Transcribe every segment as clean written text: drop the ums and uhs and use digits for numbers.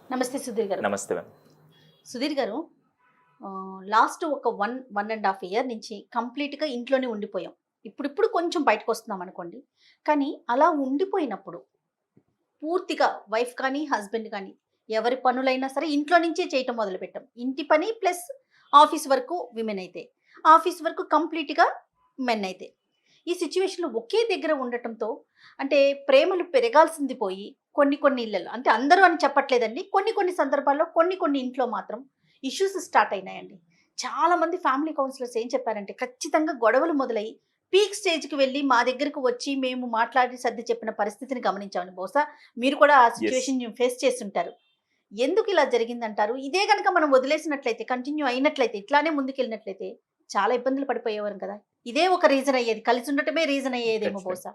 నమస్తే సుధీర్ గారు. నమస్తే మ్యామ్. సుధీర్ గారు, లాస్ట్ ఒక 1 ½ ఇయర్ నుంచి కంప్లీట్‌గా ఇంట్లోనే ఉండిపోయాం. ఇప్పుడిప్పుడు కొంచెం బయటకొస్తున్నామనుకోండి. కానీ అలా ఉండిపోయినప్పుడు పూర్తిగా వైఫ్ కానీ, హస్బెండ్ కానీ ఎవరి పనులైనా సరే ఇంట్లో నుంచే చేయటం మొదలుపెట్టాం. ఇంటి పని ప్లస్ ఆఫీస్ వరకు విమెన్ అయితే, ఆఫీస్ వరకు కంప్లీట్‌గా మెన్ అయితే. ఈ సిట్యుయేషన్‌లో ఒకే దగ్గర ఉండటంతో అంటే ప్రేమలు పెరగాల్సింది పోయి కొన్ని కొన్ని ఇళ్లలో అంటే అందరూ అని చెప్పట్లేదండి. కొన్ని కొన్ని సందర్భాల్లో కొన్ని కొన్ని ఇంట్లో మాత్రం ఇష్యూస్ స్టార్ట్ అయినాయండి. చాలామంది ఫ్యామిలీ కౌన్సిలర్స్ ఏం చెప్పారంటే ఖచ్చితంగా గొడవలు మొదలై పీక్ స్టేజ్‌కి వెళ్లి మా దగ్గరకు వచ్చి మేము మాట్లాడి సర్ది చెప్పిన పరిస్థితిని గమనించామని. బహుశా మీరు కూడా ఆ యెస్. సిట్యుయేషన్ ఫేస్ చేసుంటారు. ఎందుకు ఇలా జరిగిందంటారు? ఇదే గనక మనం వదిలేసినట్లయితే కంటిన్యూ అయినట్లయితే ఇట్లానే ముందుకెళ్ళినట్లయితే చాలా ఇబ్బందులు పడిపోయేవారం కదా! ఇదే ఒక రీజన్ అయ్యేది. కలిసి ఉండటమే రీజన్ అయ్యేదేమో ఖచ్చితంగా. బహుశా.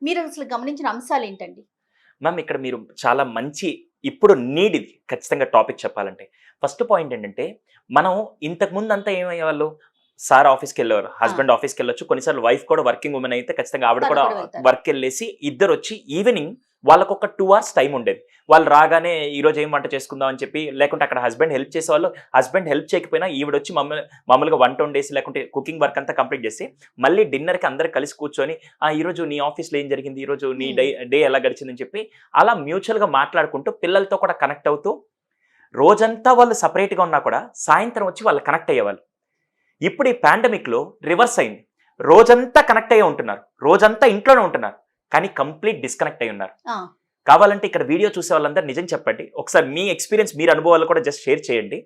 మీరు అసలు గమనించిన అంశాలేంటండి? మ్యామ్ ఇక్కడ మీరు చాలా మంచి ఇప్పుడు నీడ్ ఇది ఖచ్చితంగా టాపిక్ చెప్పాలంటే. ఫస్ట్ పాయింట్ ఏంటంటే, మనం ఇంతకు ముందంతా ఏమయ్యేవాళ్ళు, సార్ ఆఫీస్‌కెళ్ళేవారు, ఆ! హస్బెండ్ ఆఫీస్‌కెళ్ళొచ్చు. కొన్నిసార్లు వైఫ్ కూడా వర్కింగ్ వుమెన్ అయితే ఖచ్చితంగా ఆవిడ తను కూడా కూడా వెళ్తారు. వర్క్‌కెళ్ళేసి ఇద్దరొచ్చి ఈవినింగ్ వాళ్ళకొక 2 అవర్స్ టైమ్ ఉండేది. వాళ్ళు రాగానే ఈరోజు ఏం వంట చేసుకుందాం అని చెప్పి, లేకుంటే అక్కడ హస్బెండ్ హెల్ప్ చేసేవాళ్ళు. హస్బెండ్ హెల్ప్ చేయకపోయినా ఈవిడొచ్చి మామూలుగా వంట వండేసి లేకుంటే కుకింగ్ వర్క్ అంతా కంప్లీట్ చేసి, మళ్ళీ డిన్నర్‌కి అందరూ కలిసి కూర్చొని, ఈరోజు నీ ఆఫీస్‌లో ఏం జరిగింది? ఈరోజు నీ హ్మ్. డే ఎలా గడిచిందని చెప్పి అలా మ్యూచువల్‌గా మాట్లాడుకుంటూ పిల్లలతో కూడా కనెక్ట్ అవుతూ, రోజంతా వాళ్ళు సెపరేట్‌గా ఉన్నా కూడా సాయంత్రం వచ్చి వాళ్ళు కనెక్ట్ అయ్యేవాళ్ళు. ఇప్పుడు ఈ పాండమిక్‌లో రివర్స్ అయింది. రోజంతా కనెక్ట్ అయ్యే ఉంటున్నారు. రోజంతా ఇంట్లోనే ఉంటున్నారు. కానీ కంప్లీట్ డిస్కనెక్ట్ అయ్యి ఉన్నారు. ఆ! కావాలంటే ఇక్కడ వీడియో చూసే వాళ్ళందరూ నిజం చెప్పండి. ఒకసారి మీ ఎక్స్‌పీరియన్స్, మీరు అనుభవాలు కూడా జస్ట్ షేర్ చేయండి.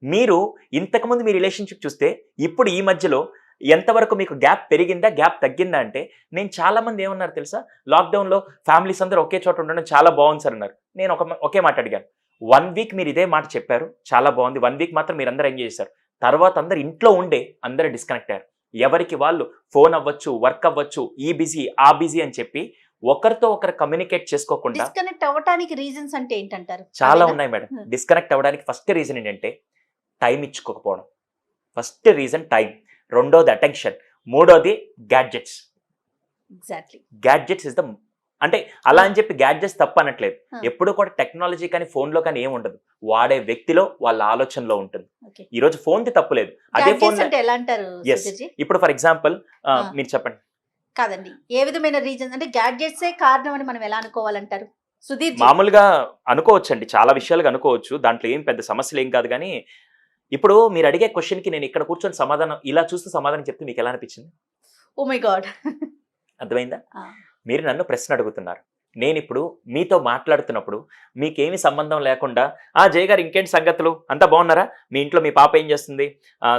మీరు ఇంతకుముందు మీ రిలేషన్‌షిప్ చూస్తే, ఇప్పుడు ఈ మధ్యలో ఎంతవరకు మీకు గ్యాప్ పెరిగిందా? గ్యాప్ తగ్గిందా? అంటే నేను చాలా మంది ఏమన్నారు తెలుసా? లాక్‌డౌన్‌లో ఫ్యామిలీస్ అందరూ ఒకే చోట ఉండడం చాలా బాగుంది సార్ అన్నారు. నేను ఒకే మాట అడిగాను. 1 వీక్ మీరు ఇదే మాట చెప్పారు. చాలా బాగుంది. 1 వీక్ మాత్రం మీరందరూ ఎంజాయ్ చేశారు. తర్వాత అందరూ ఇంట్లో ఉండే అందరూ డిస్కనెక్ట్ అయ్యారు. ఎవరికి వాళ్ళు ఫోన్ అవ్వచ్చు, వర్క్ అవ్వచ్చు, ఈ బిజీ, ఆ బిజీ అని చెప్పి ఒకరితో ఒకరు కమ్యూనికేట్ చేసుకోకుండా డిస్కనెక్ట్ అవ్వటానికి రీజన్స్ అంటే ఏంటంటారు? చాలా అవేనా? ఉన్నాయి మేడం. హ్మ్. డిస్కనెక్ట్ అవ్వడానికి ఫస్ట్ రీజన్ ఏంటంటే టైమ్ ఇచ్చుకోకపోవడం. First reason time. రెండోది అటెన్షన్. మూడోది gadgets. Exactly. Gadgets is the అంటే అలా ఆ! అని చెప్పి గ్యాడ్జెట్స్ తప్పనట్లేదు. ఆ! ఎప్పుడు కూడా టెక్నాలజీ కానీ, ఫోన్‌లో కానీ ఏముండదు. వాడే వ్యక్తిలో, వాళ్ళ ఆలోచనలో ఉంటుంది. ఓకే. ఈరోజు ఫోన్‌ది తప్పులేదు. అదే గ్యాడ్జెట్స్ ఫోన్‌లో అంటే ఎలా అంటారు యెస్. సుధీర్‌జీ? ఇప్పుడు ఫర్ ఎగ్జాంపుల్ ఆ! మీరు చెప్పండి. కాదండి. ఏ విధమైన రీజన్స్ అంటే గ్యాడ్జెట్సే కారణం అని మనం ఎలా అనుకోవాలంటారు? సుధీర్‌జీ. మామూలుగా అనుకోవచ్చండి. చాలా విషయాలుగా అనుకోవచ్చు. దాంట్లో ఏం పెద్ద సమస్యలేం కాదు గానీ, ఇప్పుడు మీరు అడిగే క్వెషన్‌కి నేను ఇక్కడ కూర్చొని సమాధానం ఇలా చూస్తూ సమాధానం చెప్తే మీకెలా అనిపించింది? Oh my God! అర్థమైందా? ఆ! మీరు నన్ను ప్రశ్న అడుగుతున్నారు. నేనిప్పుడు మీతో మాట్లాడుతున్నప్పుడు మీకేమి సంబంధం లేకుండా, జయ గారు ఇంకేంటి సంగతులు? అంతా బాగున్నారా? మీ ఇంట్లో మీ పాప ఏం చేస్తుంది?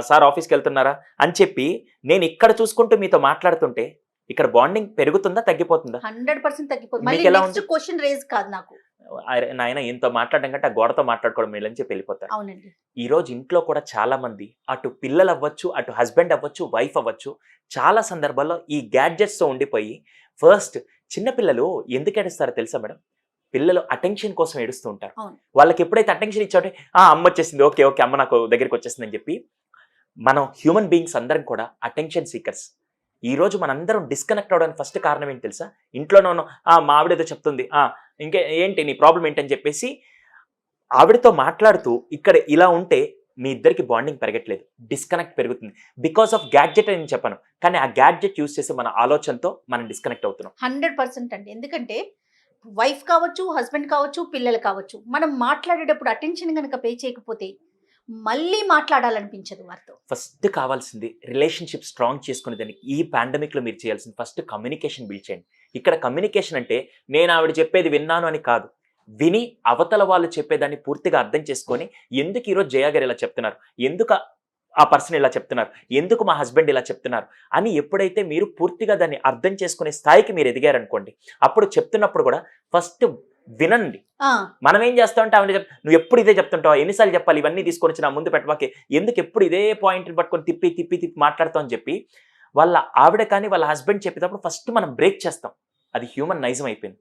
సార్ ఆఫీస్‌కెళ్తున్నారా? అని చెప్పి నేనిక్కడ చూసుకుంటూ మీతో మాట్లాడుతుంటే, ఇక్కడ బాండింగ్ పెరుగుతుందా? తగ్గిపోతుందా? 100% తగ్గిపోతుంది. మళ్ళీ మీకెలా నెక్స్ట్ ఉంది? క్వెషన్ రైజ్ కాదు నాకు. అరె నాయన ఈయనతో మాట్లాడడం కంటే ఆ గోడతో మాట్లాడుకోవడం మేలని చెప్పి ఎళ్ళిపోతారు. అవునండి. ఈరోజు ఇంట్లో కూడా చాలామంది అటు పిల్లలవ్వచ్చు, అటు హస్బెండ్ అవ్వచ్చు, వైఫ్ అవ్వచ్చు, చాలా సందర్భాల్లో ఈ గ్యాడ్జెట్స్‌తో ఉండిపోయి ఫస్ట్ చిన్న పిల్లలు ఎందుకు ఏడుస్తారో తెలుసా మేడం? పిల్లలు అటెన్షన్ కోసం ఏడుస్తూ ఉంటారు. అవును. వాళ్ళకెప్పుడైతే అటెన్షన్ ఇచ్చామో అమ్మొచ్చేసింది. ఓకే. ఓకే. అమ్మ నాకు దగ్గరికొచ్చేసిందని చెప్పి మనం హ్యూమన్ బీయింగ్స్ అందరం కూడా అటెన్షన్ సీకర్స్. ఈరోజు మనందరం డిస్కనెక్ట్ అవ్వడానికి ఫస్ట్ కారణం ఏంటి తెలుసా? ఇంట్లోనే ఉన్నాం. మా ఆవిడేదో చెప్తుంది. ఏంటి నీ ప్రాబ్లమ్ ఏంటని చెప్పేసి ఆవిడతో మాట్లాడుతూ ఇక్కడ ఇలా ఉంటే మీ ఇద్దరికి బాండింగ్ పెరగట్లేదు. డిస్కనెక్ట్ పెరుగుతుంది. బికాస్ ఆఫ్ గ్యాడ్జెట్ అని నేను చెప్పను. కానీ ఆ గ్యాడ్జెట్ యూజ్ చేసి మన ఆలోచనతో మనం డిస్కనెక్ట్ అవుతున్నాం. 100% అండి. ఎందుకంటే వైఫ్ కావచ్చు, హస్బెండ్ కావచ్చు, పిల్లలు కావచ్చు. మనం మాట్లాడేటప్పుడు అటెన్షన్ గనక పే చేయకపోతే మళ్ళీ మాట్లాడాలనిపించదు వారితో. ఫస్ట్ కావాల్సింది రిలేషన్‌షిప్ స్ట్రాంగ్ చేసుకునే దానికి ఈ పాండమిక్‌లో మీరు చేయాల్సింది ఫస్ట్ కమ్యూనికేషన్ బిల్డ్ చేయండి. ఇక్కడ కమ్యూనికేషన్ అంటే నేను ఆవిడ చెప్పేది విన్నాను అని కాదు. విని అవతల వాళ్ళు చెప్పేదాన్ని పూర్తిగా అర్థం చేసుకొని, ఎందుకు ఈరోజు జయ గారు ఇలా చెప్తున్నారు? ఎందుకు ఆ పర్సన్ ఇలా చెప్తున్నారు? ఎందుకు మా హస్బెండ్ ఇలా చెప్తున్నారు? అని ఎప్పుడైతే మీరు పూర్తిగా దాన్ని అర్థం చేసుకునే స్థాయికి మీరు ఎదిగారనుకోండి, అప్పుడు చెప్తున్నప్పుడు కూడా ఫస్ట్ వినండి. ఆ! మనం ఏం చేస్తామంటే ఆవిడ నువ్వు ఎప్పుడు ఇదే చెప్తుంటావా? ఎన్ని సార్లు చెప్పాలి? ఇవన్నీ తీసుకొనొచ్చి నా ముందు పెట్టమాకే. ఎందుకు ఎప్పుడు ఇదే పాయింట్‌ని పట్టుకొని తిప్పి మాట్లాడతావు అని చెప్పి, వాళ్ళ ఆవిడ కానీ, వాళ్ళ హస్బెండ్ చెప్పేటప్పుడు ఫస్ట్ మనం బ్రేక్ చేస్తాం. అది హ్యూమన్ నైజం అయిపోయింది.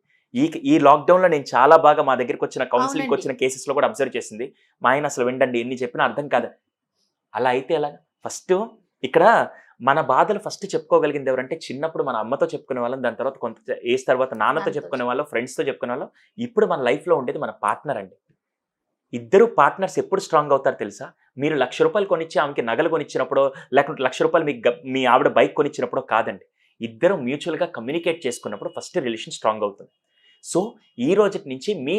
ఈ లాక్‌డౌన్‌లో నేను చాలా బాగా మా దగ్గరికొచ్చిన అవునండి. కౌన్సెలింగ్‌కొచ్చిన కేసెస్‌లో కూడా అబ్జర్వ్ చేసింది. మా ఆయన అసలు వినడండి. ఎన్ని చెప్పినా అర్థం కాదు. అలా అయితే ఎలాగా? ఫస్టు ఇక్కడ మన బాధలు ఫస్ట్ చెప్పుకోగలిగింది ఎవరంటే, చిన్నప్పుడు మన అమ్మతో చెప్పుకునేవాళ్ళం. దాని తర్వాత ఏజ్ తర్వాత నాన్నతో దాంతో చెప్పుకునేవాళ్ళం, ఫ్రెండ్స్‌తో చెప్పుకునేవాళ్ళం. ఇప్పుడు మన లైఫ్‌లో ఉండేది మన పార్ట్నర్ అండి. ఇద్దరు పార్ట్నర్స్ ఎప్పుడు స్ట్రాంగ్ అవుతారు తెలుసా? మీరు ₹1,00,000 కొనిచ్చి ఆమెకి నగలు కొనిచ్చినప్పుడో, లేకుంటే ₹1,00,000 మీ ఆవిడ బైక్ కొనిచ్చినప్పుడో కాదండి. ఇద్దరు మ్యూచువల్‌గా కమ్యూనికేట్ చేసుకున్నప్పుడు ఫస్ట్ రిలేషన్ స్ట్రాంగ్ అవుతుంది. సో, ఈ రోజుటి నుంచి మీ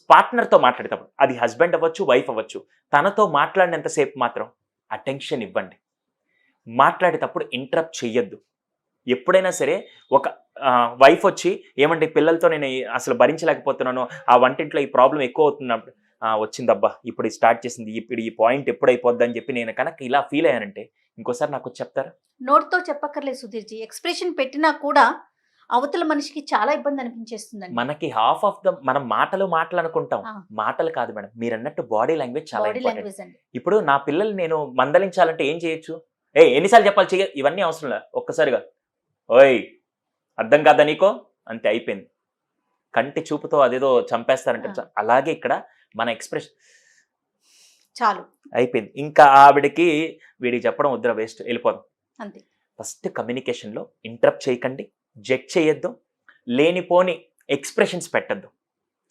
పార్ట్నర్‌తో మాట్లాడేటప్పుడు, అది హస్బెండ్ అవ్వచ్చు, వైఫ్ అవ్వచ్చు. తనతో మాట్లాడినంత సేపు మాత్రం అటెన్షన్ ఇవ్వండి. మాట్లాడేటప్పుడు ఇంటరప్ట్ చెయ్యొద్దు. ఎప్పుడైనా సరే ఒక వైఫ్ వచ్చి, "ఏమండి పిల్లలతో నేను అసలు భరించలేకపోతున్నాను. ఆ వంటింట్లో ఈ ప్రాబ్లమ్ ఎక్కువ అవుతున్నప్పుడు." వచ్చిందబ్బా! ఇప్పుడు స్టార్ట్ చేసింది. ఇప్పుడు ఈ పాయింట్ ఎప్పుడు అయిపోద్దని చెప్పి నేను కనుక ఇలా ఫీల్ అయ్యానంటే, ఇంకోసారి నాకొచ్చి చెప్తారా? నోటితో చెప్పక్కర్లేదు సుధీర్‌జీ. ఎక్స్‌ప్రెషన్ పెట్టినా కూడా అవతల మనిషికి చాలా ఇబ్బంది అనిపించేస్తుందండి. మనకి హాఫ్ ఆఫ్ ద మనం మాటలు అనుకుంటాం. ఆ! మాటలు కాదు మేడం. మీరన్నట్టు బాడీ లాంగ్వేజ్ చాలా బాడీ ఇంపార్టెంట్. లాంగ్వేజ్ అండి. ఇప్పుడు నా పిల్లలు నేను మందలించాలంటే ఏం చేయొచ్చు? "ఏయ్! ఎన్ని సార్లు చెప్పాలి చెయ్యి" ఇవన్నీ అవసరంలా. ఒక్కసారిగా, "ఓయ్! అర్థం కాదా నీకు?" అంతే అయిపోయింది. కంటి చూపుతో అదేదో చంపేస్తారంటారు. ఆ! అలాగే ఇక్కడ మన ఎక్స్‌ప్రెషన్ చాలు. అయిపోయింది. ఇంకా ఆవిడకి వీడికి చెప్పడం వద్దురా వేస్ట్ ఎళ్ళిపోదాం. అంతే. ఫస్ట్ కమ్యూనికేషన్‌లో ఇంటరప్ట్ చేయకండి. జడ్జ్ చేయొద్దు. లేనిపోని ఎక్స్‌ప్రెషన్స్ పెట్టొద్దు.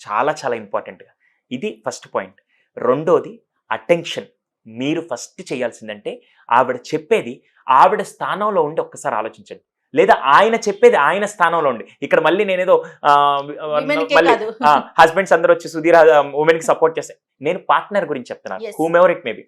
చాలా చాలా ఇంపార్టెంట్‌గా. ఇది ఫస్ట్ పాయింట్. రెండోది అటెన్షన్. మీరు ఫస్ట్ చేయాల్సిందంటే ఆవిడ చెప్పేది ఆవిడ స్థానంలో ఉండి ఒక్కసారి ఆలోచించండి. లేదా ఆయన చెప్పేది ఆయన స్థానంలో ఉండి. ఇక్కడ మళ్ళీ నేనేదో విమెన్‌కే మళ్ళీ కాదు. హస్బెండ్స్ అందరూ వచ్చి సుధీర్ వుమెన్‌కి సపోర్ట్ చేస్తే నేను పార్ట్నర్ గురించి చెప్తున్నాను. Yes. Whom ever it may be.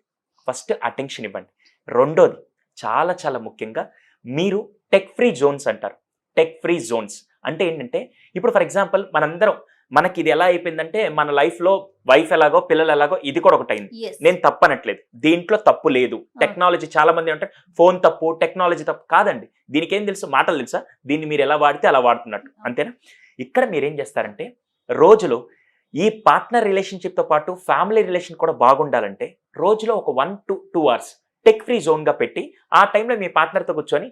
First attention ఇవ్వండి. రెండోది చాలా చాలా ముఖ్యంగా మీరు టెక్ ఫ్రీ జోన్స్ అంటారు. టెక్ ఫ్రీ జోన్స్ అంటే ఏంటంటే ఇప్పుడు ఫర్ ఎగ్జాంపుల్ మనందరం మనకి ఇది ఎలా అయిపోయిందంటే మన లైఫ్‌లో వైఫ్ ఎలాగో పిల్లలు ఎలాగో ఇది కూడా ఒకటైంది. యెస్. నేను తప్పనట్లేదు. దీంట్లో తప్పు లేదు. టెక్నాలజీ చాలా మంది అంటారు ఫోన్ తప్పు, టెక్నాలజీ తప్పు కాదండి. దీనికేం తెలుసు మాటలు తెలుసా? దీన్ని మీరు ఎలా వాడితే అలా వాడుతున్నట్టు. అంతేనా? ఇక్కడ మీరేం చేస్తారంటే రోజులో ఈ పార్ట్నర్ రిలేషన్‌షిప్‌తో పాటు ఫ్యామిలీ రిలేషన్ కూడా బాగుండాలంటే రోజులో ఒక 1 to 2 అవర్స్ టెక్ ఫ్రీ జోన్‌గా పెట్టి ఆ టైంలో మీ పార్ట్నర్‌తో కూర్చొని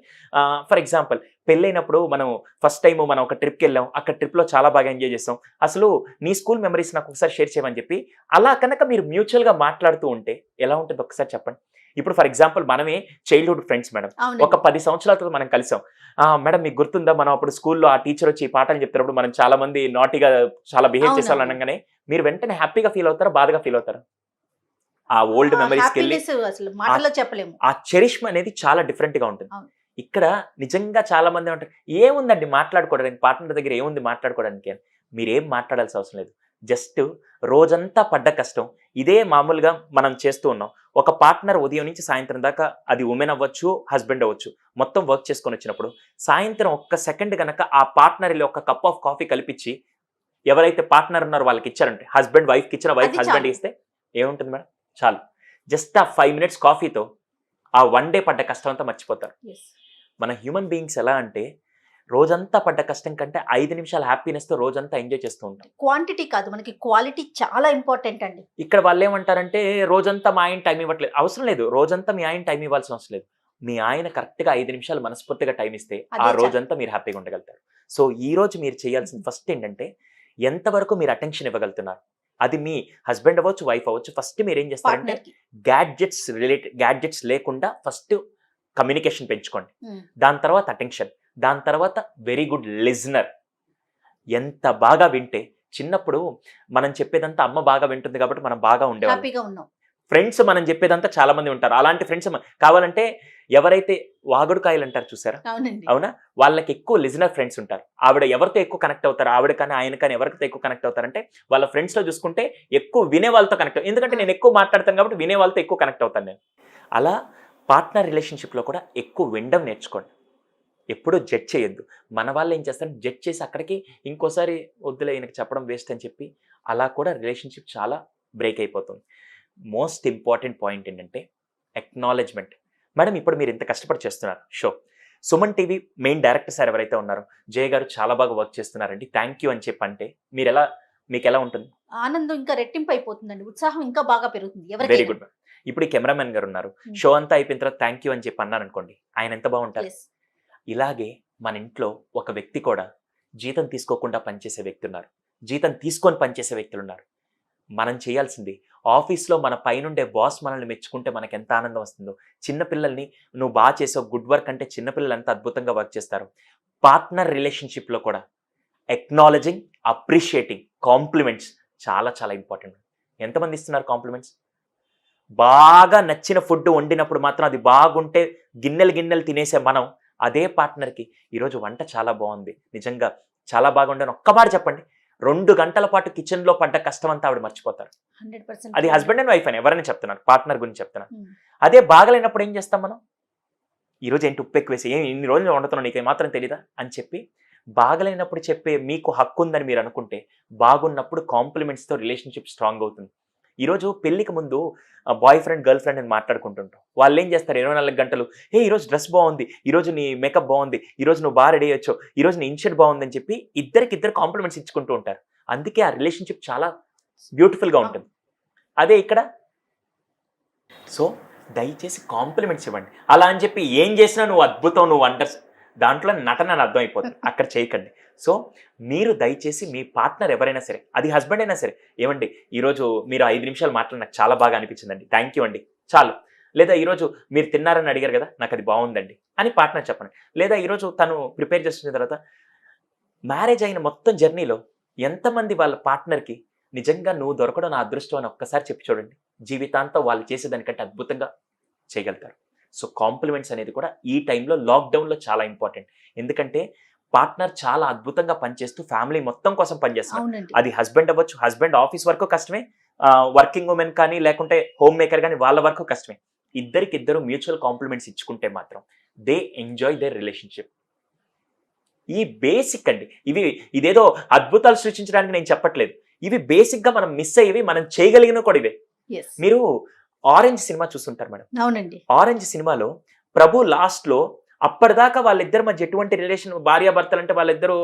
ఫర్ ఎగ్జాంపుల్ పెళ్ళైనప్పుడు మనం ఫస్ట్ టైమ్ మనం ఒక ట్రిప్‌కెళ్ళాం. అక్కడ ట్రిప్‌లో చాలా బాగా ఎంజాయ్ చేసాం. అసలు నీ స్కూల్ మెమరీస్ నాకు ఒకసారి షేర్ చేయమని చెప్పి అలా కనుక మీరు మ్యూచువల్‌గా మాట్లాడుతూ ఉంటే ఎలా ఉంటుందో ఒకసారి చెప్పండి. ఇప్పుడు ఫర్ ఎగ్జాంపుల్ మనమే చైల్డ్‌హుడ్ ఫ్రెండ్స్ మేడం. ఒక అవునండి. 10 సంవత్సరాల తర్వాత మనం కలిసాం. మేడం మీకు గుర్తుందా మనం అప్పుడు స్కూల్‌లో ఆ టీచర్ వచ్చి ఈ పాఠాలు చెప్తున్నప్పుడు మనం చాలా మంది నాటీగా చాలా బిహేవ్ చేసేవాళ్ళం అవునవును. అనంగానే మీరు వెంటనే హ్యాపీగా ఫీల్ అవుతారా? బాధగా ఫీల్ అవుతారా? ఆ ఓల్డ్ మెమరీస్‌కెళ్ళి హ్యాపీనెస్ అసలు మాటల్లో చెప్పలేము. ఆ చెరిష్మ అనేది చాలా డిఫరెంట్‌గా ఉంటుంది. అవును. ఇక్కడ నిజంగా చాలా మంది ఏమంటారు, "ఏముందండి మాట్లాడుకోవడానికి పార్ట్నర్ దగ్గర ఏముంది మాట్లాడుకోవడానికి" అని. మీరేం మాట్లాడాల్సిన అవసరం లేదు. జస్ట్ రోజంతా పడ్డ కష్టం ఇదే మామూలుగా మనం చేస్తూ ఉన్నాం. ఒక పార్ట్నర్ ఉదయం నుంచి సాయంత్రం దాకా అది వుమెన్ అవ్వచ్చు, హస్బెండ్ అవ్వచ్చు. మొత్తం వర్క్ చేసుకొని వచ్చినప్పుడు సాయంత్రం ఒక్క సెకండ్ గనక ఆ పార్ట్నర్ ఎళ్లి ఒక కప్ ఆఫ్ కాఫీ కలిపిచ్చి ఎవరైతే పార్ట్నర్ ఉన్నారో వాళ్ళకి ఇచ్చారంటే హస్బెండ్ వైఫ్‌కి ఇచ్చిన వైఫ్ అది హస్బెండ్ చాలు. ఇస్తే ఏముంటుంది మేడం? చాలు. జస్ట్ ఆ 5 మినిట్స్ కాఫీతో ఆ వన్ డే పడ్డ కష్టం అంతా మర్చిపోతారు. యెస్. మన హ్యూమన్ బీయింగ్స్ ఎలా అంటే రోజంతా పడ్డ కష్టం కంటే 5 నిమిషాల హ్యాపీనెస్‌తో రోజంతా ఎంజాయ్ చేస్తూ ఉంటాం. క్వాంటిటీ కాదు మనకి క్వాలిటీ చాలా ఇంపార్టెంట్ అండి. ఇక్కడ వాళ్ళేమంటారంటే రోజంతా మా ఆయన టైం ఇవ్వట్లేదు. అవసరం లేదు. రోజంతా మీ ఆయన టైం ఇవ్వాల్సిన అవసరం లేదు. మీ ఆయన కరెక్ట్‌గా 5 నిమిషాలు మనస్ఫూర్తిగా టైం ఇస్తే ఆ అదే చాలు. రోజంతా మీరు హ్యాపీగా ఉండగలుగుతారు. సో, ఈ రోజు మీరు చేయాల్సింది ఫస్ట్ ఏంటంటే ఎంతవరకు మీరు అటెన్షన్ ఇవ్వగలుగుతున్నారు. అది మీ హస్బెండ్ అవ్వచ్చు, వైఫ్ అవ్వచ్చు. ఫస్ట్ మీరేం చేస్తారంటే పార్ట్నర్‌కి. గ్యాడ్జెట్స్ లేకుండా ఫస్ట్ కమ్యూనికేషన్ పెంచుకోండి. హ్మ్. దాని తర్వాత అటెన్షన్. దాని తర్వాత వెరీ గుడ్ లిజనర్. ఎంత బాగా వింటే చిన్నప్పుడు మనం చెప్పేదంతా అమ్మ బాగా వింటుంది కాబట్టి మనం బాగా ఉండేవాళ్ళం. హ్యాపీగా ఉన్నాం. ఫ్రెండ్స్ మనం చెప్పేదంతా చాలా మంది ఉంటారు. అలాంటి ఫ్రెండ్స్ కావాలంటే ఎవరైతే వాగుడుకాయలు అంటారు చూసారా? అవునండి. అవునా? వాళ్ళకి ఎక్కువ లిజనర్ ఫ్రెండ్స్ ఉంటారు. ఆవిడ ఎవరితో ఎక్కువ కనెక్ట్ అవుతారు? ఆవిడ కానీ, ఆయన కానీ ఎవరితో ఎక్కువ కనెక్ట్ అవుతారంటే వాళ్ళ ఫ్రెండ్స్‌లో చూసుకుంటే ఎక్కువ వినే వాళ్ళతో కనెక్ట్ ఎందుకంటే నేను ఎక్కువ మాట్లాడతాను కాబట్టి వినే వాళ్ళతో ఎక్కువ కనెక్ట్ అవుతాను నేను. అలా పార్ట్నర్ రిలేషన్‌షిప్‌లో కూడా ఎక్కువ వినడం నేర్చుకోండి. ఎప్పుడూ జడ్జ్ చేయొద్దు. మన వాళ్ళు ఏం చేస్తారు జడ్జ్ చేసి అక్కడికి ఇంకోసారి వద్దులే ఈయనకి చెప్పడం వేస్ట్ అని చెప్పి అలా కూడా రిలేషన్‌షిప్ చాలా బ్రేక్ అయిపోతుంది. మోస్ట్ ఇంపార్టెంట్ పాయింట్ ఏంటంటే అక్నాలెడ్జ్‌మెంట్. మేడం ఇప్పుడు మీరు ఇంత కష్టపడి చేస్తున్నారు show. Suman TV main director sir ఎవరైతే ఉన్నారో జయ గారు చాలా బాగా వర్క్ చేస్తున్నారండి. థాంక్ యూ అని చెప్పి అంటే మీకెలా ఉంటుంది? ఆనందం ఇంకా రెట్టింపు అయిపోతుందండి. ఉత్సాహం ఇంకా బాగా పెరుగుతుంది వెరీ ఎవరికైనా. గుడ్. ఇప్పుడు ఈ కెమెరామెన్ గారు ఉన్నారు. హ్మ్. షో అంతా అయిపోయిన తర్వాత థాంక్ యూ అని చెప్పి అన్నారనుకోండి. ఆయన ఎంత బాగుంటారు? యెస్. ఇలాగే మన ఇంట్లో ఒక వ్యక్తి కూడా జీతం తీసుకోకుండా పనిచేసే వ్యక్తి ఉన్నారు. జీతం తీసుకొని పనిచేసే వ్యక్తులున్నారు. మనం చేయాల్సింది ఆఫీస్‌లో మన పైనుండే బాస్ మనల్ని మెచ్చుకుంటే మనకెంత ఆనందం వస్తుందో, చిన్న పిల్లల్ని నువ్వు చేసావు గుడ్ వర్క్ అంటే చిన్న పిల్లలు ఎంత అద్భుతంగా వర్క్ చేస్తారు. పార్ట్నర్ రిలేషన్‌షిప్‌లో కూడా అక్నాలెడ్జింగ్, అప్రిషియేటింగ్, కాంప్లిమెంట్స్ చాలా చాలా ఇంపార్టెంట్. ఎంతమంది ఇస్తున్నారు కాంప్లిమెంట్స్? బాగా నచ్చిన ఫుడ్ వండినప్పుడు మాత్రం అది బాగుంటే గిన్నెలు తినేసే మనం అదే పార్ట్నర్కి ఈరోజు వంట చాలా బాగుంది, నిజంగా చాలా బాగుండని ఒక్క మాట చెప్పండి, 2 గంటల పాటు కిచెన్లో పడ్డ కష్టం అంతా ఆవిడ మర్చిపోతారు. 100% అది హస్బెండ్ అండ్ వైఫ్ అని ఎవరైనా చెప్తున్నారు, పార్ట్నర్ గురించి చెప్తున్నారు. Hmm. అదే బాగలేనప్పుడు ఏం చేస్తాం మనం? ఈరోజు ఏంటి ఉప్పు ఎక్కువేసి, ఇన్ని రోజులు వండుతున్నావు నీకు మాత్రం తెలీదా అని చెప్పి బాగలేనప్పుడు చెప్పే మీకు హక్కు ఉందని మీరు అనుకుంటే, బాగున్నప్పుడు కాంప్లిమెంట్స్తో రిలేషన్షిప్ స్ట్రాంగ్ అవుతుంది. ఈరోజు పెళ్లికి ముందు బాయ్ ఫ్రెండ్ గర్ల్ ఫ్రెండ్ అని మాట్లాడుకుంటుంటాం. వాళ్ళు ఏం చేస్తారు 24 గంటలు, ఈరోజు డ్రెస్ బాగుంది, ఈరోజు నీ మేకప్ బాగుంది, ఈరోజు నువ్వు బాగా రెడీ అయ్యొచ్చు, ఈరోజు నీ ఇన్షర్ట్ బాగుంది అని చెప్పి ఇద్దరు కాంప్లిమెంట్స్ ఇచ్చుకుంటూ ఉంటారు. అందుకే ఆ రిలేషన్షిప్ చాలా బ్యూటిఫుల్గా ఉంటుంది. అదే ఇక్కడ సో దయచేసి కాంప్లిమెంట్స్ ఇవ్వండి. అలా అని చెప్పి ఏం చేసినా నువ్వు అద్భుతం, నువ్వు వండర్స్, దాంట్లో నటన అని అర్థం అయిపోతుంది. అక్కడ చేయకండి. సో మీరు దయచేసి మీ పార్ట్నర్ ఎవరైనా సరే, అది హస్బెండ్ అయినా సరే, ఏమండి ఈరోజు మీరు 5 నిమిషాలు మాట్లాడి నాకు చాలా బాగా అనిపించిందండి, థ్యాంక్ యూ అండి, చాలు. లేదా ఈరోజు మీరు తిన్నారని అడిగారు కదా, నాకు అది బాగుందండి అని పార్ట్నర్ చెప్పండి. లేదా ఈరోజు తను ప్రిపేర్ చేస్తున్న తర్వాత మ్యారేజ్ అయిన మొత్తం జర్నీలో ఎంతమంది వాళ్ళ పార్ట్నర్కి నిజంగా నువ్వు దొరకడం నా అదృష్టం అని ఒక్కసారి చెప్పి చూడండి, జీవితాంతం వాళ్ళు చేసేదానికంటే అద్భుతంగా చేయగలుగుతారు. సో కాంప్లిమెంట్స్ అనేది కూడా ఈ టైంలో లాక్డౌన్లో చాలా ఇంపార్టెంట్. ఎందుకంటే పార్ట్నర్ చాలా అద్భుతంగా పనిచేస్తూ ఫ్యామిలీ మొత్తం కోసం పనిచేస్తున్నారు. అవునండి. అది హస్బెండ్ అవ్వచ్చు, హస్బెండ్ ఆఫీస్ వర్క్ కష్టమే, వర్కింగ్ ఉమెన్ కానీ లేకుంటే హోమ్ మేకర్ కానీ వాళ్ళ వరకు కష్టమే. ఇద్దరు మ్యూచువల్ కాంప్లిమెంట్స్ ఇచ్చుకుంటే మాత్రం దే ఎంజాయ్ దేర్ రిలేషన్షిప్. ఈ బేసిక్ అండి, ఇదేదో అద్భుతాలు సృష్టించడానికి నేను చెప్పట్లేదు, ఇవి బేసిక్ గా మనం మిస్ అయ్యేవి, మనం చేయగలిగిన కూడా ఇవే. Yes. మీరు ఆరెంజ్ సినిమా చూస్తుంటారు మేడం. అవునండి. ఆరెంజ్ సినిమాలో ప్రభు లాస్ట్ లో అప్పటిదాకా వాళ్ళిద్దరి మధ్య ఎటువంటి రిలేషన్, భార్యాభర్తలు అంటే వాళ్ళిద్దరూ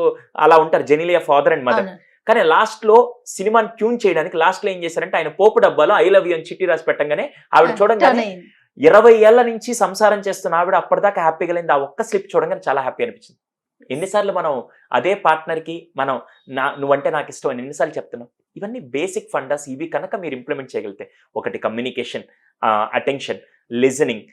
అలా ఉంటారు, జెనిలియా ఫాదర్ అండ్ మదర్. అవును. కానీ లాస్ట్ లో సినిమాని ట్యూన్ చేయడానికి లాస్ట్ లో ఏం చేశారంటే ఆయన పోపు డబ్బాలో ఐ లవ్ యూ అని చిట్టి రాసి పెట్టంగానే ఆవిడ చూడంగానే 20 ఏళ్ల నుంచి సంసారం చేస్తున్న ఆవిడ అప్పటిదాకా హ్యాపీగా లేదు, ఆ ఒక్క స్లిప్ చూడంగానే చాలా హ్యాపీ అనిపించింది. ఎన్నిసార్లు మనం అదే పార్ట్నర్కి మనం నువ్వంటే నాకు ఇష్టం అని ఎన్నిసార్లు చెప్తున్నాం. ఇవన్నీ బేసిక్ ఫండాస్. ఇవి కనుక మీరు ఇంప్లిమెంట్ చేయగలిగితే, ఒకటి కమ్యూనికేషన్, అటెన్షన్, లిజనింగ్,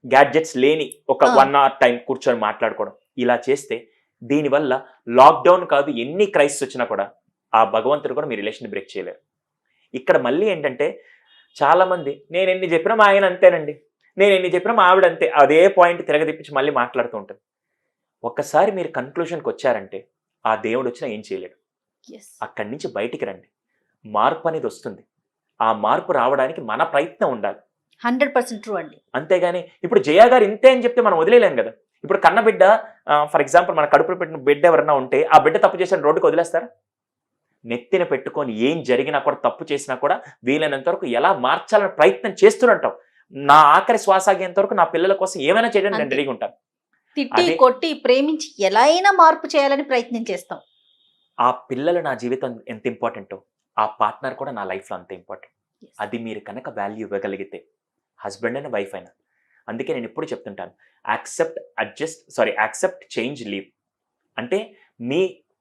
గ్యాడ్జెట్స్ లేని ఒక 1 hour టైం కూర్చొని మాట్లాడుకోవడం, ఇలా చేస్తే దీనివల్ల లాక్డౌన్ కాదు ఎన్ని క్రైసిస్ వచ్చినా కూడా ఆ భగవంతుడు కూడా మీ రిలేషన్ బ్రేక్ చేయలేరు. ఇక్కడ మళ్ళీ ఏంటంటే చాలా మంది నేను ఎన్ని చెప్పినా మా ఆయన అంతేనండి, నేను ఎన్ని చెప్పినా మా ఆవిడ అంతే, అదే పాయింట్ తిరగదిప్పించి మళ్ళీ మాట్లాడుతూ ఉంటుంది. ఒక్కసారి మీరు కన్క్లూషన్కి వచ్చారంటే ఆ దేవుడు వచ్చినా ఏం చేయలేడు. అక్కడి నుంచి బయటికి రండి, మార్పు అనేది వస్తుంది. ఆ మార్పు రావడానికి మన ప్రయత్నం ఉండాలి. 100% ట్రూ అండి. అంతేగాని ఇప్పుడు జయ గారు ఇంతే అని చెప్తే మనం వదిలేలేం కదా. ఇప్పుడు కన్న బిడ్డ, ఫర్ ఎగ్జాంపుల్ మన కడుపులో పెట్టిన బిడ్డ ఎవరన్నా ఉంటే ఆ బిడ్డ తప్పు చేసిన రోడ్డుకి వదిలేస్తారా? నెత్తిన పెట్టుకొని ఏం జరిగినా కూడా, తప్పు చేసినా కూడా వీలైనంత వరకు ఎలా మార్చాలని ప్రయత్నం చేస్తున్నట్టాం. నా ఆఖరి శ్వాస ఆగేంత వరకు నా పిల్లల కోసం ఏమైనా చేయడానికి నేను రెడీగా ఉంటాను. తిట్టి కొట్టి ప్రేమించి ఎలా అయినా మార్పు చేయాలని ప్రయత్నం చేస్తాం. ఆ పిల్లలు నా జీవితం ఎంత ఇంపార్టెంటో ఆ పార్ట్నర్ కూడా నా లైఫ్లో అంత ఇంపార్టెంట్. అది మీరు కనుక వాల్యూ ఇవ్వగలిగితే, హస్బెండ్ అండ్ వైఫ్ అయినా. అందుకే నేను ఎప్పుడు చెప్తుంటాను, యాక్సెప్ట్ చేంజ్ లీవ్. అంటే మీ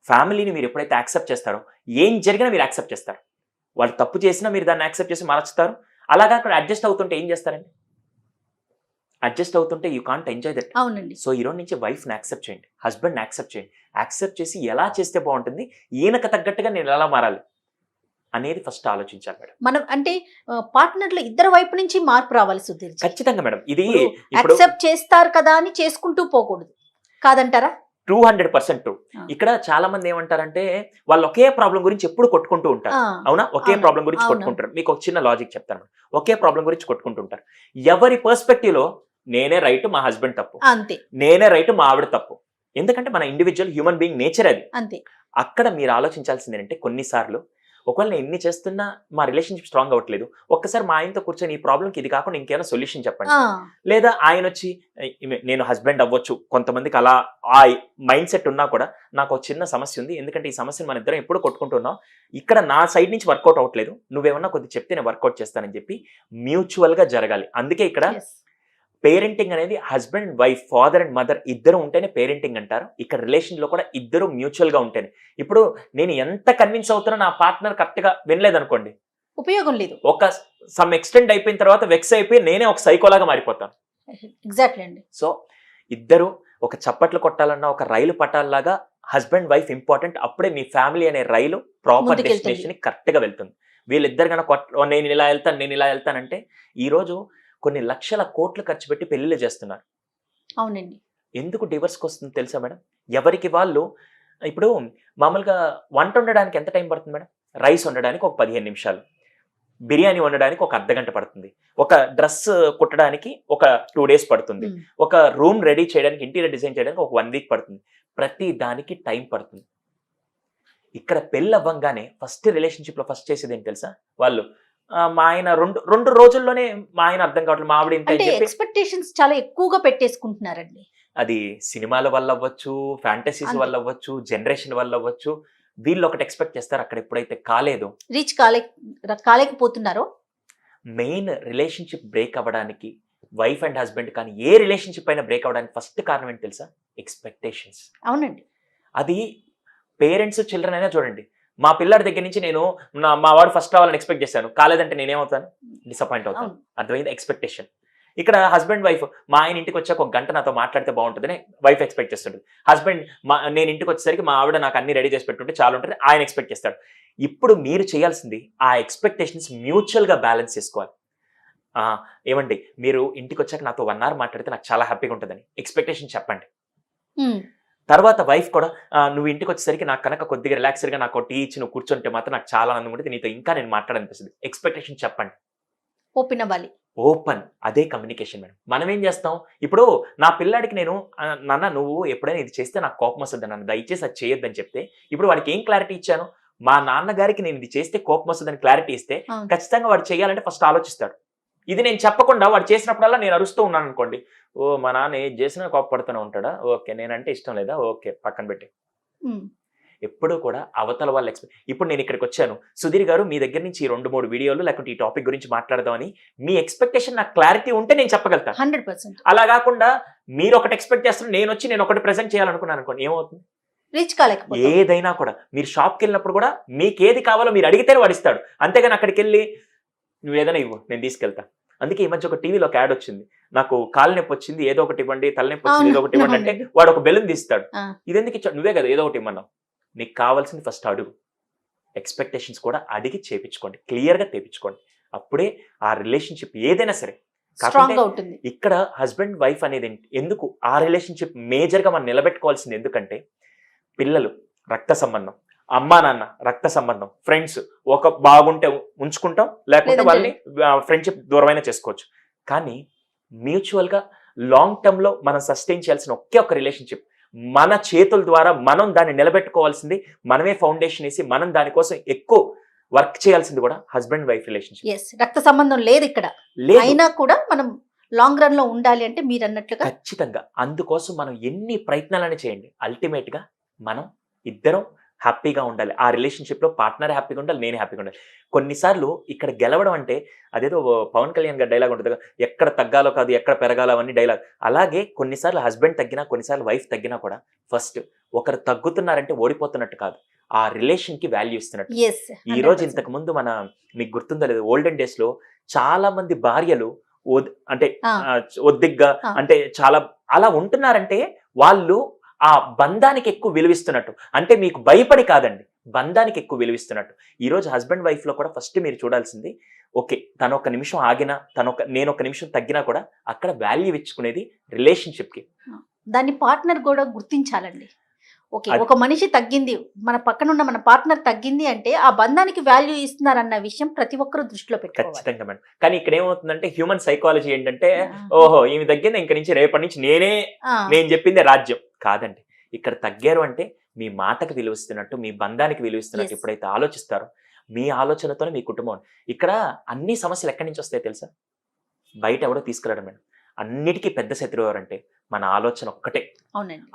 ఫ్యామిలీని మీరు ఎప్పుడైతే యాక్సెప్ట్ చేస్తారో ఏం జరిగినా మీరు యాక్సెప్ట్ చేస్తారు. వాళ్ళు తప్పు చేసినా మీరు దాన్ని యాక్సెప్ట్ చేసి మార్చుతారు. అలాగా అక్కడ అడ్జస్ట్ అవుతుంటే ఏం చేస్తారండి? అడ్జస్ట్ అవుతుంటే యూ కాంట్ ఎంజాయ్ దట్. అవునండి. సో ఈరోజు నుంచి వైఫ్ని యాక్సెప్ట్ చేయండి, హస్బెండ్ని యాక్సెప్ట్ చేయండి. యాక్సెప్ట్ చేసి ఎలా చేస్తే బాగుంటుంది, ఈయనకు తగ్గట్టుగా నేను ఎలా మారాలి అనేది ఫస్ట్ ఆలోచించాలి మేడం. మనం అంటే పార్ట్నర్లు ఇద్దరు వైపు నుంచి మార్పు రావాలి సుధీర్. ఖచ్చితంగా మేడం. ఇది యాక్సెప్ట్ చేస్తారు కదా అని చేసుకుంటూ పోకూడదు, కాదంటారా? 200% ట్రూ. ఇక్కడ చాలా మంది ఏమంటారంటే వాళ్ళు ఒకే ప్రాబ్లం గురించి ఎప్పుడు కొట్టుకుంటూ ఉంటారు. అవునా? ఒకే ప్రాబ్లం గురించి కొట్టుకుంటారు. మీకు ఒక చిన్న లాజిక్ చెప్తాను. ఒకే ప్రాబ్లం గురించి కొట్టుకుంటుంటారు. ఎవరి పర్స్పెక్టివ్ లో నేనే రైట్, మా హస్బెండ్ తప్పు, అంతే, నేనే రైట్, మా ఆవిడ తప్పు. ఎందుకంటే మన ఇండివిజువల్ హ్యూమన్ బీయింగ్ నేచర్ అది. అంతే. అక్కడ మీరు ఆలోచించాల్సింది ఏంటంటే, కొన్నిసార్లు ఒకవేళ నేను ఎన్ని చేస్తున్నా మా రిలేషన్షిప్ స్ట్రాంగ్ అవ్వట్లేదు, ఒక్కసారి మా ఆయనతో కూర్చొని ఈ ప్రాబ్లంకి ఇది కాకుండా ఇంకేమైనా సొల్యూషన్ చెప్పండి. లేదా ఆయన వచ్చి నేను హస్బెండ్ అవ్వచ్చు, కొంతమందికి అలా ఆ మైండ్ సెట్ ఉన్నా కూడా నాకు ఒక చిన్న సమస్య ఉంది, ఎందుకంటే ఈ సమస్యను మన ఇద్దరం ఎప్పుడు కొట్టుకుంటున్నాం, ఇక్కడ నా సైడ్ నుంచి వర్కౌట్ అవ్వట్లేదు, నువ్వేమన్నా కొద్ది చెప్తే నేను వర్కౌట్ చేస్తానని చెప్పి మ్యూచువల్ గా జరగాలి. అందుకే ఇక్కడ పేరెంటింగ్ అనేది husband wife, father and mother ఇద్దరు ఉంటేనే పేరెంటింగ్ అంటారు. ఇక్కడ రిలేషన్ లో కూడా ఇద్దరు మ్యూచువల్ గా ఉంటేనే. ఇప్పుడు నేను ఎంత కన్విన్స్ అవుతున్నా నా పార్ట్నర్ కరెక్ట్ గా వినలేదనుకోండి, ఉపయోగం లేదు. ఒక సమ్ ఎక్స్టెండ్ అయిపోయిన తర్వాత వెక్స్ అయిపోయి నేనే ఒక సైకోలాగా మారిపోతాను. ఎగ్జాక్ట్లీ అండి. సో ఇద్దరు ఒక చప్పట్లు కొట్టాలన్నా ఒక రైలు పట్టాలలాగా హస్బెండ్ వైఫ్ ఇంపార్టెంట్. అప్పుడే మీ ఫ్యామిలీ అనే రైలు ప్రాపర్ డెస్టినేషన్ కరెక్ట్ గా వెళ్తుంది. వీళ్ళిద్దరు కనుక నేను ఇలా వెళ్తాను నేను ఇలా వెళ్తానంటే ఈరోజు కొన్ని లక్షల కోట్లు ఖర్చు పెట్టి పెళ్లిళ్ళు చేస్తున్నారు. అవునండి. ఎందుకు డివర్స్కి వస్తుంది తెలుసా మేడం? ఎవరికి వాళ్ళు ఇప్పుడు మామూలుగా వంట వండడానికి ఎంత టైం పడుతుంది మేడం? రైస్ వండడానికి ఒక 15 నిమిషాలు, బిర్యానీ వండడానికి ఒక అర్ధగంట పడుతుంది, ఒక డ్రెస్ కుట్టడానికి ఒక 2 days పడుతుంది, ఒక రూమ్ రెడీ చేయడానికి ఇంటీరియర్ డిజైన్ చేయడానికి ఒక 1 week పడుతుంది. ప్రతి దానికి టైం పడుతుంది. ఇక్కడ పెళ్ళి అవ్వంగానే ఫస్ట్ రిలేషన్షిప్లో ఫస్ట్ చేసేది ఏంటి తెలుసా? వాళ్ళు మా ఆయన రెండు రోజుల్లోనే మా ఆయన అర్థం కావట్లేదు, మా ఆవిడ ఇంత అంటే ఎక్స్పెక్టేషన్స్ చాలా ఎక్కువగా పెట్టేసుకుంటున్నారండి. అది సినిమాల వల్ల అవ్వచ్చు, ఫ్యాంటసీస్ అంతే. వల్ల అవ్వచ్చు, జనరేషన్ వల్ల అవ్వచ్చు. వీళ్ళు ఒకటి ఎక్స్పెక్ట్ చేస్తారు, అక్కడ ఎప్పుడైతే కాలేదో రీచ్ కాలేకపోతున్నారో. మెయిన్ రిలేషన్షిప్ బ్రేక్ అవ్వడానికి వైఫ్ అండ్ హస్బెండ్ కానీ ఏ రిలేషన్షిప్ అయినా బ్రేక్ అవ్వడానికి ఫస్ట్ కారణం ఏంటి తెలుసా? ఎక్స్పెక్టేషన్స్. అవునండి. అది పేరెంట్స్ చిల్డ్రన్ అయినా చూడండి. మా పిల్లాడి దగ్గర నుంచి నేను మా వాడు ఫస్ట్ రావాలని ఎక్స్పెక్ట్ చేశాను, కాలేదంటే నేనేమవుతాను? డిసప్పాయింట్ అవుతాను. అర్థమైంది? ఎక్స్పెక్టేషన్. ఇక్కడ హస్బెండ్ వైఫ్ మా ఆయన ఇంటికి వచ్చాక ఒక గంట నాతో మాట్లాడితే బాగుంటుందని వైఫ్ ఎక్స్పెక్ట్ చేస్తుంటుంది. హస్బెండ్ నేను ఇంటికి వచ్చేసరికి మా ఆవిడ నాకు అన్ని రెడీ చేసి పెట్టుంటే చాలా ఉంటుంది ఆయన ఎక్స్పెక్ట్ చేస్తాడు. ఇప్పుడు మీరు చేయాల్సింది ఆ ఎక్స్పెక్టేషన్స్ మ్యూచువల్గా బ్యాలెన్స్ చేసుకోవాలి. ఏమండి మీరు ఇంటికి వచ్చాక నాతో 1 hour మాట్లాడితే నాకు చాలా హ్యాపీగా ఉంటుందని ఎక్స్పెక్టేషన్ చెప్పండి. తర్వాత వైఫ్ కూడా నువ్వు ఇంటికి వచ్చేసరికి నాకు కనుక కొద్దిగా రిలాక్స్డ్గా నాకు టీ ఇచ్చి నువ్వు కూర్చుంటే మాత్రం నాకు చాలా ఆనందం ఉంటుంది, నీతో ఇంకా నేను మాట్లాడాలనిపిస్తుంది. ఎక్స్పెక్టేషన్ చెప్పండి. ఓపెన్ అవ్వాలి. ఓపెన్. అదే కమ్యూనికేషన్ మేడం. మనం ఏం చేస్తాం ఇప్పుడు నా పిల్లాడికి నేను నాన్న నువ్వు ఎప్పుడైనా ఇది చేస్తే నాకు కోపం వస్తుంది నన్ను దయచేసి అది చేయొద్దని చెప్తే ఇప్పుడు వాడికి ఏం క్లారిటీ ఇచ్చాను? మా నాన్నగారికి నేను ఇది చేస్తే కోపం వస్తుందని క్లారిటీ ఇస్తే ఖచ్చితంగా వాడు చేయాలంటే ఫస్ట్ ఆలోచిస్తాడు. ఇది నేను చెప్పకుండా వాడు చేసినప్పుడల్లా నేను అరుస్తూ ఉన్నాను అనుకోండి, ఓ మా నాన్న ఏది చేసినా కోపపడుతూనే ఉంటాడా, ఓకే నేనంటే ఇష్టం లేదా, ఓకే పక్కన పెట్టి. ఎప్పుడూ కూడా అవతల వాళ్ళ ఇప్పుడు నేను ఇక్కడికి వచ్చాను, సుధీర్ గారు మీ దగ్గర నుంచి 2-3 వీడియోలు లేకపోతే ఈ టాపిక్ గురించి మాట్లాడదామని మీ ఎక్స్పెక్టేషన్ నాకు క్లారిటీ ఉంటే నేను చెప్పగలుగుతాను. 100%. అలా కాకుండా మీరు ఒకటి ఎక్స్పెక్ట్ చేస్తున్నారు, నేను ఒకటి ప్రెజెంట్ చేయాలనుకున్నాను అనుకోండి, ఏమవుతుంది? రీచ్ కాలేకపోతే. ఏదైనా కూడా మీరు షాప్కి వెళ్ళినప్పుడు కూడా మీకు ఏది కావాలో మీరు అడిగితేనే వాడు ఇస్తాడు. అంతేగాని అక్కడికి వెళ్ళి నువ్వు ఏదైనా ఇవ్వు నేను తీసుకెళ్తా. అందుకే ఈ మధ్య ఒక టీవీలో ఒక యాడ్ వచ్చింది, నాకు కాలు నొప్పి వచ్చింది ఏదో ఒకటి ఇవ్వండి, తలనొప్పి వచ్చింది ఏదో ఒకటి ఇవ్వండి అంటే వాడు ఒక బెలూన్ తీస్తాడు. ఇది ఎందుకు ఇచ్చాడు? నువ్వే కదా ఏదో ఒకటి ఇమ్మన్నావు. నీకు కావాల్సింది ఫస్ట్ అడుగు. ఎక్స్పెక్టేషన్స్ కూడా అడిగి చేపించుకోండి, క్లియర్గా తెప్పించుకోండి. అప్పుడే ఆ రిలేషన్షిప్ ఏదైనా సరే కాకపోతే ఇక్కడ హస్బెండ్ వైఫ్ అనేది ఎందుకు ఆ రిలేషన్షిప్ మేజర్గా మనం నిలబెట్టుకోవాల్సింది ఎందుకంటే పిల్లలు రక్త సంబంధం, అమ్మా నాన్న రక్త సంబంధం, ఫ్రెండ్స్ ఒక బాగుంటే ఉంచుకుంటాం లేకపోతే వాళ్ళని ఫ్రెండ్షిప్ దూరమైనా చేసుకోవచ్చు. కానీ మ్యూచువల్గా లాంగ్ టర్మ్లో మనం సస్టైన్ చేయాల్సిన ఒకే ఒక రిలేషన్షిప్ మన చేతుల ద్వారా మనం దాన్ని నిలబెట్టుకోవాల్సింది, మనమే ఫౌండేషన్ వేసి మనం దానికోసం ఎక్కువ వర్క్ చేయాల్సింది కూడా హస్బెండ్ వైఫ్ రిలేషన్షిప్. రక్త సంబంధం లేదు ఇక్కడ, అయినా కూడా మనం లాంగ్ రన్ లో ఉండాలి అంటే మీరు అన్నట్లుగా ఖచ్చితంగా. అందుకోసం మనం ఎన్ని ప్రయత్నాలని చేయండి, అల్టిమేట్ గా మనం ఇద్దరం హ్యాపీగా ఉండాలి. ఆ రిలేషన్షిప్లో పార్ట్నర్ హ్యాపీగా ఉండాలి, నేను హ్యాపీగా ఉండాలి. కొన్నిసార్లు ఇక్కడ గెలవడం అంటే అదేదో పవన్ కళ్యాణ్ గారి డైలాగ్ ఉంటుంది, ఎక్కడ తగ్గాలో కాదు ఎక్కడ పెరగాలో అవన్నీ డైలాగ్. అలాగే కొన్నిసార్లు హస్బెండ్ తగ్గినా కొన్నిసార్లు వైఫ్ తగ్గినా కూడా ఫస్ట్ ఒకరు తగ్గుతున్నారంటే ఓడిపోతున్నట్టు కాదు, ఆ రిలేషన్ కి వాల్యూ ఇస్తున్నట్టు. ఈ రోజు ఇంతకు ముందు మీకు గుర్తుందో లేదు, ఓల్డెన్ డేస్ లో చాలా మంది భార్యలు అంటే ఒద్దిగ్గా అంటే చాలా అలా ఉంటున్నారంటే వాళ్ళు ఆ బంధానికి ఎక్కువ విలువిస్తున్నట్టు. అంటే మీకు భయపడి కాదండి, బంధానికి ఎక్కువ విలువిస్తున్నట్టు. ఈ రోజు హస్బెండ్ వైఫ్ లో కూడా ఫస్ట్ మీరు చూడాల్సింది, ఓకే తను ఒక నిమిషం ఆగినా నేను ఒక నిమిషం తగ్గినా కూడా అక్కడ వాల్యూ ఇచ్చుకునేది రిలేషన్షిప్ కి. దాన్ని పార్ట్నర్ కూడా గుర్తించాలండి. ఓకే ఒక మనిషి తగ్గింది, మన పక్కన ఉన్న మన పార్ట్నర్ తగ్గింది అంటే ఆ బంధానికి వాల్యూ ఇస్తున్నారన్న విషయం ప్రతి ఒక్కరూ దృష్టిలో పెట్టుకోవాలి. ఖచ్చితంగా మేడం. కానీ ఇక్కడ ఏమవుతుందంటే హ్యూమన్ సైకాలజీ ఏంటంటే, ఓహో ఈమె తగ్గింది ఇంక నుంచి రేపటి నుంచి నేను చెప్పిందే రాజ్యం కాదండి. ఇక్కడ తగ్గారు అంటే మీ మాటకు విలువిస్తున్నట్టు, మీ బంధానికి విలువిస్తున్నట్టు ఎప్పుడైతే ఆలోచిస్తారో మీ ఆలోచనతోనే మీ కుటుంబం. ఇక్కడ అన్ని సమస్యలు ఎక్కడి నుంచి వస్తాయో తెలుసా? బయట ఎవడో తీసుకురావడం మేడం. అన్నిటికీ పెద్ద శత్రువు ఎవరంటే మన ఆలోచన ఒక్కటే.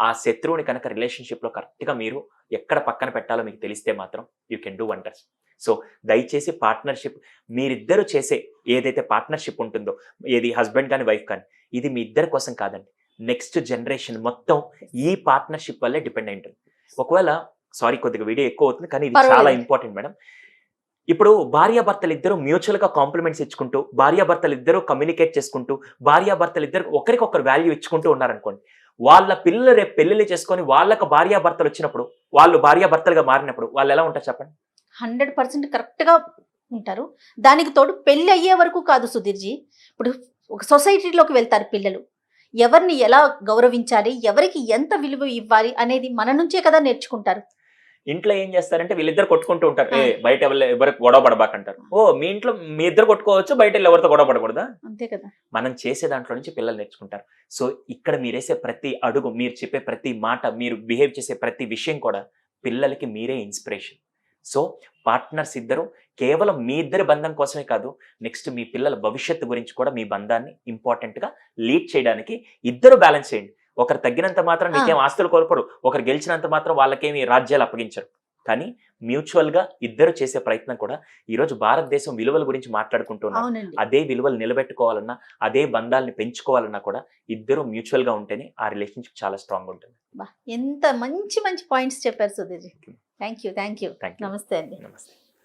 ఆ శత్రువుని కనుక రిలేషన్షిప్ లో కరెక్ట్ గా మీరు ఎక్కడ పక్కన పెట్టాలో మీకు తెలిస్తే మాత్రం you can do wonders. So దయచేసి పార్ట్నర్షిప్ మీరిద్దరు చేసే ఏదైతే పార్ట్నర్షిప్ ఉంటుందో, ఏది హస్బెండ్ కానీ వైఫ్ కానీ, ఇది మీ ఇద్దరి కోసం కాదండి, నెక్స్ట్ జనరేషన్ మొత్తం ఈ పార్ట్నర్షిప్ వల్లే డిపెండ్ అయి ఉంటుంది. ఒకవేళ కొద్దిగా వీడియో ఎక్కువ అవుతుంది కానీ ఇది చాలా ఇంపార్టెంట్ మేడం. ఇప్పుడు భార్యాభర్తలు ఇద్దరు మ్యూచువల్ గా కాంప్లిమెంట్స్ ఇచ్చుకుంటూ, భార్యాభర్తలు ఇద్దరు కమ్యూనికేట్ చేసుకుంటూ, భార్యాభర్తలు ఇద్దరు ఒకరికొకరు వాల్యూ ఇచ్చుకుంటూ ఉన్నారనుకోండి, వాళ్ళ పిల్లలు రేపు పెళ్లిళ్ళు చేసుకొని వాళ్ళకు భార్యాభర్తలు వచ్చినప్పుడు, వాళ్ళు భార్యాభర్తలుగా మారినప్పుడు వాళ్ళు ఎలా ఉంటారు చెప్పండి? 100% కరెక్ట్ గా ఉంటారు. దానికి తోడు పెళ్లి అయ్యే వరకు కాదు సుధీర్జీ. ఇప్పుడు ఒక సొసైటీలోకి వెళ్తారు పిల్లలు. ఎవరిని ఎలా గౌరవించాలి, ఎవరికి ఎంత విలువ ఇవ్వాలి అనేది మన నుంచే కదా నేర్చుకుంటారు. ఇంట్లో ఏం చేస్తారంటే వీళ్ళిద్దరు కొట్టుకుంటూ ఉంటారు. ఆ. బయట ఎవరికి గొడవ పడబాకంటారు. మీ ఇంట్లో మీ ఇద్దరు కొట్టుకోవచ్చు, బయట వెళ్ళి ఎవరితో గొడవ పడకూడదా? అంతే కదా. మనం చేసే దాంట్లో నుంచి పిల్లలు నేర్చుకుంటారు. సో ఇక్కడ మీరేసే ప్రతి అడుగు, మీరు చెప్పే ప్రతి మాట, మీరు బిహేవ్ చేసే ప్రతి విషయం కూడా పిల్లలకి మీరే ఇన్స్పిరేషన్. సో పార్ట్నర్స్ ఇద్దరు కేవలం మీ ఇద్దరి బంధం కోసమే కాదు, నెక్స్ట్ మీ పిల్లల భవిష్యత్తు గురించి కూడా మీ బంధాన్ని ఇంపార్టెంట్గా లీడ్ చేయడానికి ఇద్దరు బ్యాలెన్స్ చేయండి. ఒకరు తగ్గినంత మాత్రం నీకేం ఆస్తులు కోల్పోరు, ఒకరు గెలిచినంత మాత్రం వాళ్ళకేమి రాజ్యాలు అప్పగించరు. కానీ మ్యూచువల్గా ఇద్దరు చేసే ప్రయత్నం కూడా ఈరోజు భారతదేశం విలువల గురించి మాట్లాడుకుంటున్నాం. అవునండి. అదే విలువలు నిలబెట్టుకోవాలన్నా, అదే బంధాలని పెంచుకోవాలన్నా కూడా ఇద్దరు మ్యూచువల్గా ఉంటేనే ఆ రిలేషన్షిప్ చాలా స్ట్రాంగ్ ఉంటుంది. ఎంత మంచి మంచి పాయింట్స్ చెప్పారు Sudhirji. Thank you. Thank you. నమస్తే అండి. నమస్తే.